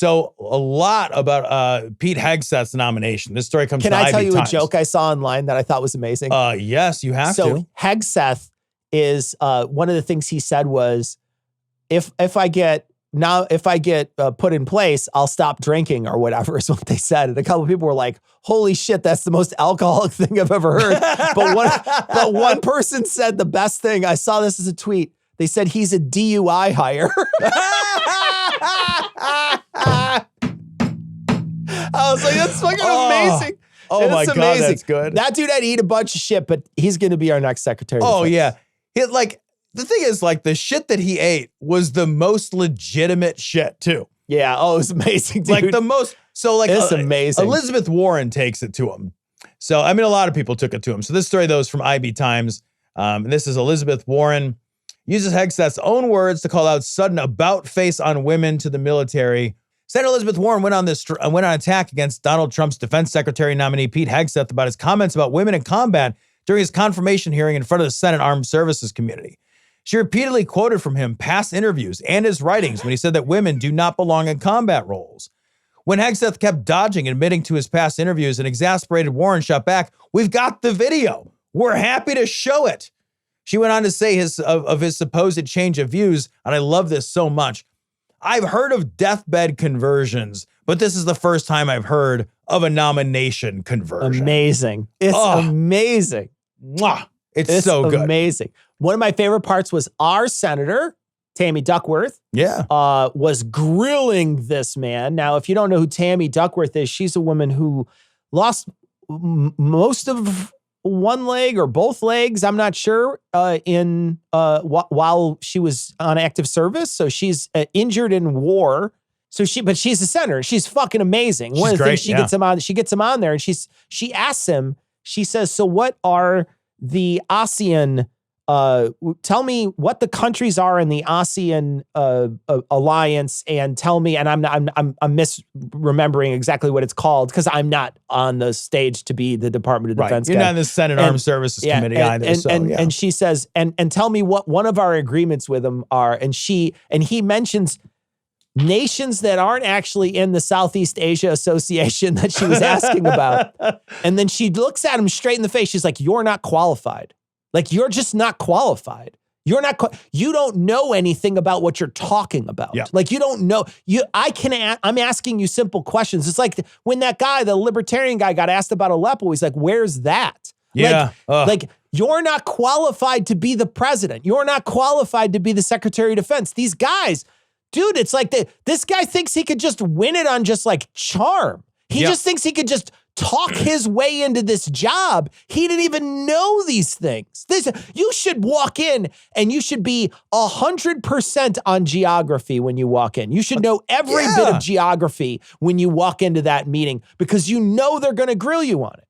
So a lot about Pete Hegseth's nomination. This story comes from Can I tell IB you Times. a joke I saw online that I thought was amazing? Yes, you have to. So Hegseth is one of the things he said was, if I get put in place, I'll stop drinking or whatever is what they said. And a couple of people were like, holy shit, that's the most alcoholic thing I've ever heard. But one person said the best thing. I saw this as a tweet. They said he's a DUI hire. I was like, that's fucking amazing. Oh my God, amazing. that's good. That dude had to eat a bunch of shit, but he's going to be our next secretary. Oh yeah. The thing is, like, the shit that he ate was the most legitimate shit too. Yeah. Oh, it was amazing, dude. Like the most. So like, it's amazing. Elizabeth Warren takes it to him. So, I mean, a lot of people took it to him. So this story, though, is from IB Times. And this is Elizabeth Warren uses Hegseth's own words to call out sudden about face on women to the military. Senator Elizabeth Warren went on attack against Donald Trump's defense secretary nominee Pete Hegseth about his comments about women in combat during his confirmation hearing in front of the Senate Armed Services Committee. She repeatedly quoted from him past interviews and his writings when he said that women do not belong in combat roles. When Hegseth kept dodging and admitting to his past interviews, an exasperated Warren shot back, "We've got the video. We're happy to show it." She went on to say his supposed change of views, and I love this so much. "I've heard of deathbed conversions, but this is the first time I've heard of a nomination conversion." Amazing. It's amazing. Mwah. It's so good. Amazing. One of my favorite parts was our senator, Tammy Duckworth, was grilling this man. Now, if you don't know who Tammy Duckworth is, she's a woman who lost most of one leg or both legs, I'm not sure, while she was on active service. So she's injured in war. But she's a senator. She's fucking amazing. One of the things she gets him on there, and she asks him, she says, "So what are the ASEAN, tell me what the countries are in the ASEAN alliance, and tell me," and I'm misremembering exactly what it's called because I'm not on the stage to be the Department of Defense. You're not in the Senate Armed Services Committee either. And she says, and tell me what one of our agreements with them are, and he mentions nations that aren't actually in the Southeast Asia Association that she was asking about. And then she looks at him straight in the face. She's like, "You're not qualified. Like, you're just not qualified. You don't know anything about what you're talking about. Yeah. Like, you don't know. I'm asking you simple questions." It's like when that guy, the libertarian guy, got asked about Aleppo. He's like, "Where's that?" Yeah. Like, you're not qualified to be the president. You're not qualified to be the Secretary of Defense. These guys, dude, it's like this guy thinks he could just win it on just like charm. He just thinks he could just talk his way into this job. He didn't even know these things. You should walk in and you should be 100% on geography when you walk in. You should know every bit of geography when you walk into that meeting because you know they're going to grill you on it.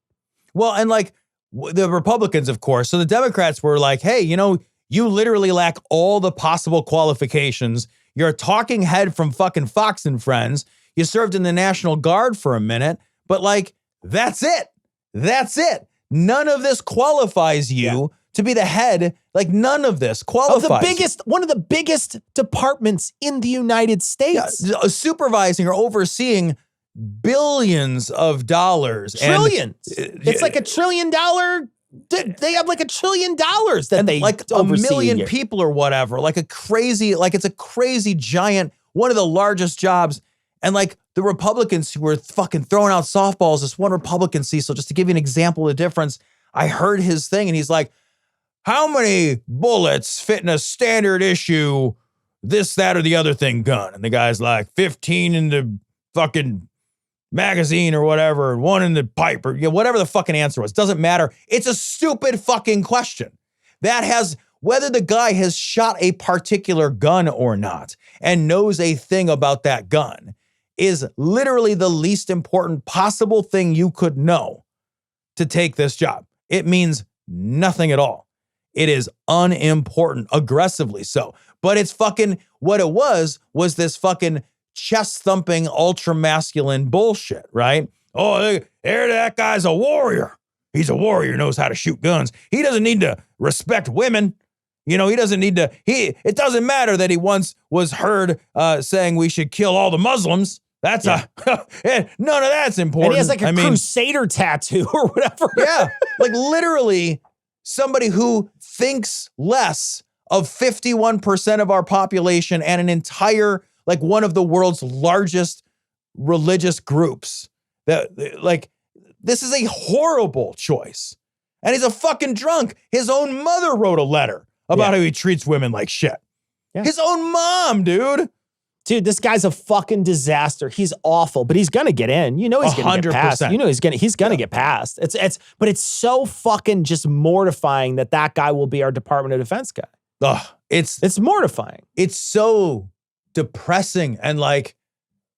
Well, and like the Republicans, of course. So the Democrats were like, "Hey, you literally lack all the possible qualifications. You're a talking head from fucking Fox and Friends. You served in the National Guard for a minute, but like, that's it. That's it. None of this qualifies you to be the head. Like, none of this qualifies. One of the biggest departments in the United States. Yeah, supervising or overseeing billions of dollars. Trillions. It's like $1 trillion. They have like $1 trillion that they like oversee 1 million people or whatever. Like it's a crazy giant, one of the largest jobs. And like the Republicans who were fucking throwing out softballs, this one Republican, Cecil, just to give you an example of the difference, I heard his thing and he's like, "How many bullets fit in a standard issue, this, that, or the other thing gun?" And the guy's like, 15 in the fucking magazine or whatever, and 1 in the pipe or whatever the fucking answer was. Doesn't matter. It's a stupid fucking question. That has, whether the guy has shot a particular gun or not and knows a thing about that gun is literally the least important possible thing you could know to take this job. It means nothing at all. It is unimportant, aggressively so. But it's fucking, what it was this fucking chest-thumping, ultra-masculine bullshit, right? "Oh, there, that guy's a warrior. He's a warrior, knows how to shoot guns. He doesn't need to respect women. He doesn't need to, it doesn't matter that he once was heard saying we should kill all the Muslims. That's none of that's important. And he has like a crusader tattoo or whatever. Yeah. Like literally somebody who thinks less of 51% of our population and an entire, like one of the world's largest religious groups. Like, this is a horrible choice. And he's a fucking drunk. His own mother wrote a letter about how he treats women like shit. Yeah. His own mom, dude. Dude, this guy's a fucking disaster. He's awful, but he's gonna get in. You know he's gonna get past. You know he's gonna get past. But it's so fucking just mortifying that guy will be our Department of Defense guy. Ugh, it's mortifying. It's so depressing and like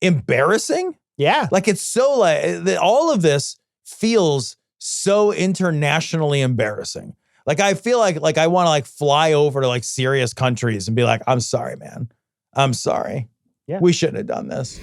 embarrassing. Yeah. Like it's so like all of this feels so internationally embarrassing. Like I feel like I want to like fly over to like serious countries and be like, I'm sorry, man. I'm sorry. Yeah. We shouldn't have done this.